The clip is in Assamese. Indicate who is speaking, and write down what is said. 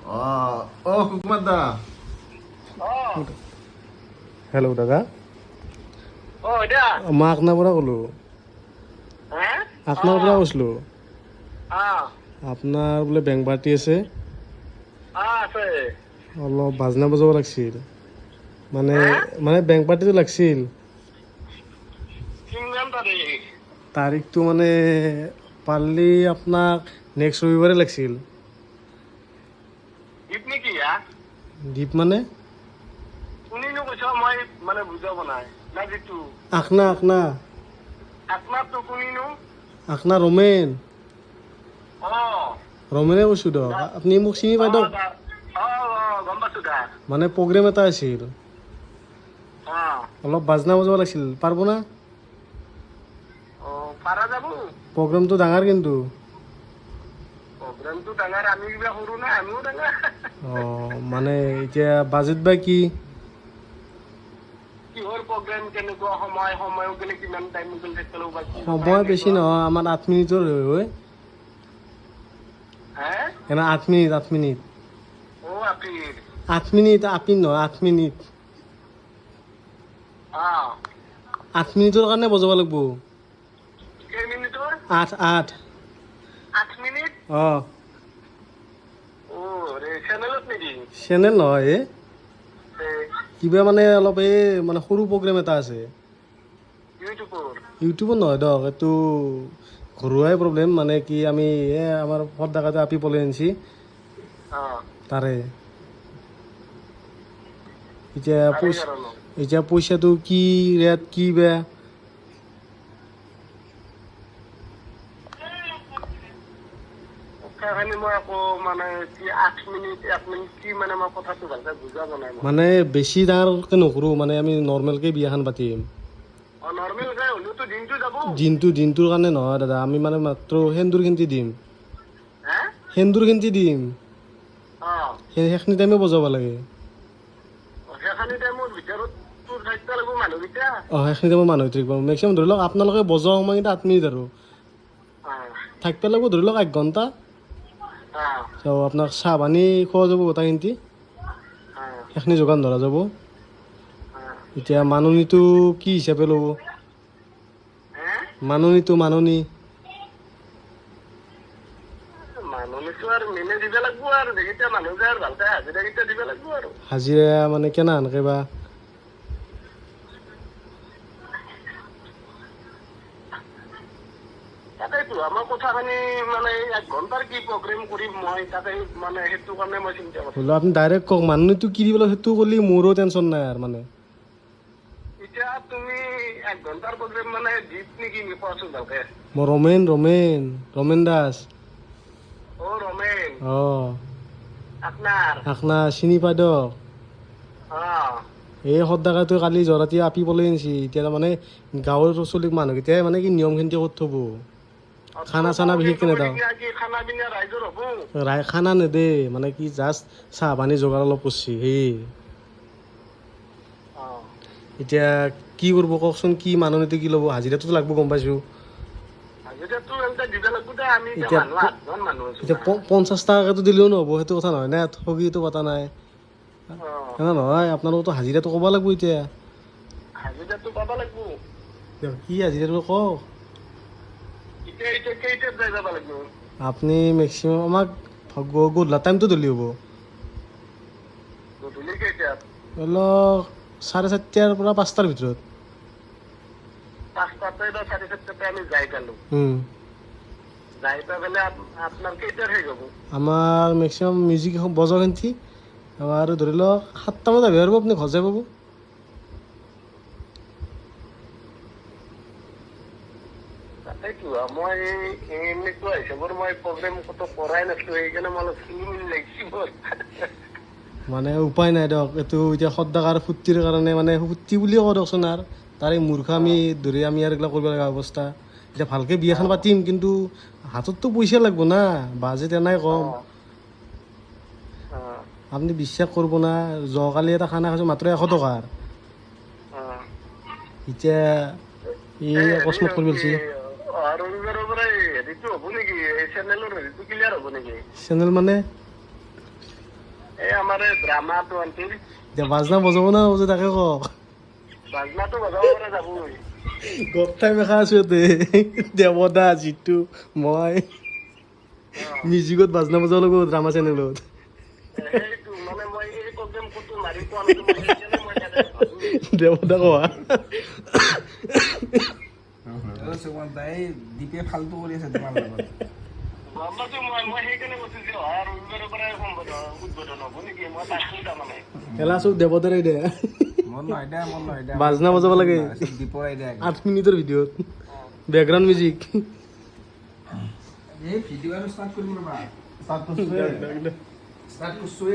Speaker 1: কুকুমাৰ দা।
Speaker 2: হেল্ল' দাদা, মই আপোনাৰ পৰা ক'লোঁ, আপোনাৰ পৰা কৈছিলোঁ। আপোনাৰ বোলে বেংক পাৰ্টি আছে, অলপ বাজনা বজাব লাগিছিল। মানে মানে বেংক পাৰ্টিটো লাগিছিল। তাৰিখটো মানে পাৰিলে আপোনাক নেক্সট ৰবিবাৰে লাগিছিল। দ্বীপ মানে আখনা আখনা আখনা ৰমেন ৰমেনে কৈছোঁ দিয়ক। আপুনি মোক চিনি পাই দিয়ক। মানে প্ৰগ্ৰেম এটা আছিল, অলপ বাজনা বজাব লাগিছিল। পাৰিব না? প্ৰগ্ৰেমটো ডাঙৰ কিন্তু। মানে এতিয়া বাজেট বা কি? সময় বেছি নহয়, আমাৰ 8 মিনিটৰ হয়। এনে 8 মিনিট 8 মিনিট 8 মিনিট আপিন নহয় 8 মিনিট 8 মিনিটৰ কাৰণে বজাব লাগিব। 8 8 অঁ চেনেল নহয় কিবা মানে অলপ মানে সৰু প্ৰগ্ৰেম এটা আছে। ইউটিউবত নহয় দিয়ক, এইটো ঘৰুৱাই প্ৰব্লেম। মানে কি আমি আমাৰ সদাকাতে আপি পলাই আনিছি তাৰে। এতিয়া পইচাটো কি ৰেট কি বেয়া? মানে বেছি ডাঙৰকে নকৰোঁ, মানে আমি নৰ্মেলকে বিয়াখন পাতিম। দিনটোৰ কাৰণে নহয় দাদা, আমি মানে মাত্ৰ সেন্দুৰ খিন্তি দিম। সেন্দুৰ খিন্তি দিম, সেইখিনি টাইমে বজাব লাগে। সেইখিনি টাইমত মানুহ থাকিব। মেক্সিমাম ধৰি লওক আপোনালোকে বজোৱা সময়কেইটা 8 মিনিট আৰু থাকিব লাগিব ধৰি লওক 1 ঘণ্টা। আপোনাক চাহ পানী খোৱা যাব গোটেইখিনিতে, সেইখিনি যোগান ধৰা যাব। এতিয়া মাননিটো কি হিচাপে ল'ব? মাননি হাজিৰা মানে কেনেহেনকে বা? আপুনি ডাইৰেক্ট কওক মাননিটো কি দিব লাগিব, সেইটো ক'লে মোৰো টেনশ্যন নাই আৰু। মানে মই ৰমেন দাস। আখনা চিনি পাই দিয়ক। এই সদাকাটো কালি জৰাতি আপি পলাই আনিছি। এতিয়া তাৰমানে গাঁৱৰ চলিক মানুহকেইটাই মানে কি নিয়মখিনি কৰি থ'ব। খানা চানা বিশেষকৈ নেদাওঁ, খানা নেদে। মানে কি জাষ্ট চাহ পানী যোগাৰ অলপ কৰিছে সেই। এতিয়া কি কৰিব কওকচোন? কি মাননিটো কি ল'ব? হাজিৰাটোতো লাগব গম পাইছোঁ। এতিয়া 50 টাকাকেতো দিলেও নহ'ব, সেইটো কথা নহয় না। ঠগিটো পতা নাই নহয়। আপোনালোকতো হাজিৰাটো ক'ব লাগিব। এতিয়া কি হাজিৰাটো কওক? আপুনি মেক্সিমাম আমাক গধূলা টাইমটো দিলে হ'ব। ধৰি লওক 4:30টাৰ পৰা 5টাৰ ভিতৰত। আমাৰ মেক্সিমাম মিউজিক বজোৱাখিনি আৰু ধৰি লওক 7টা বজাত আহিব পাৰিব। আপুনি ঘৰ যাই পাব। মানে উপায় নাই দিয়ক, এইটো এতিয়া সদাকাৰ ফূৰ্তিৰ কাৰণে, মানে ফূৰ্তি বুলিয়ে কওঁ দিয়কচোন। আৰু তাৰে মূৰ্খামি ধৰি আমি আৰু এইগিলা কৰিব লগা অৱস্থা। এতিয়া ভালকৈ বিয়াখন পাতিম, কিন্তু হাতততো পইচা লাগিব না। বাজেট এনেই কম। আপুনি বিশ্বাস কৰিব না, যোৱাকালি এটা খানা খাইছোঁ মাত্ৰ 100 টকাৰ। এতিয়া এই অকস্মাত কৰি পেলাইছে। চেনেল মানে
Speaker 1: পাৰে ড্ৰামাটো আনটিল
Speaker 2: এতিয়া বাজনা বজাব না নবজে তাকে কওক
Speaker 1: বাজনাটো বজাব পৰা যাবই
Speaker 2: গোটাই মেখা আছো ইয়াতে দেৱদা জিতু মই মিউজিকত বাজনা বজাব লাগিব ড্ৰামা চেনেলত
Speaker 1: সেইটো মানে মই এই প্ৰগ্ৰেম ক'তো মাৰি পোৱা নাই মই সেইকাৰণে মই তাতে ভাবো
Speaker 2: দেৱদা কোৱা
Speaker 3: দীপে ফাল্টু কৰি আছে তোমাৰ লগত
Speaker 1: গম পাইছো মই সেইকাৰণে কৈছো যে অহা ৰবিবাৰৰ পৰাই উদ্বোধন হ'ব নেকি মই তাকেই তাৰমানে
Speaker 2: খেলা চব দেৱদাৰ আইডিয়া
Speaker 3: মন নহয় দে মন নহয় দে
Speaker 2: বাজনা বজাব লাগে
Speaker 3: দীপৰ আইডিয়া
Speaker 2: 8 মিনিটৰ ভিডিঅ'ত বেকগ্ৰাউণ্ড মিউজিক
Speaker 3: এই ভিডিঅ' আৰু ষ্টাৰ্ট কৰিম ৰবা
Speaker 2: ষ্টাৰ্ট
Speaker 3: ষ্টাৰ্ট কৰিছোৱে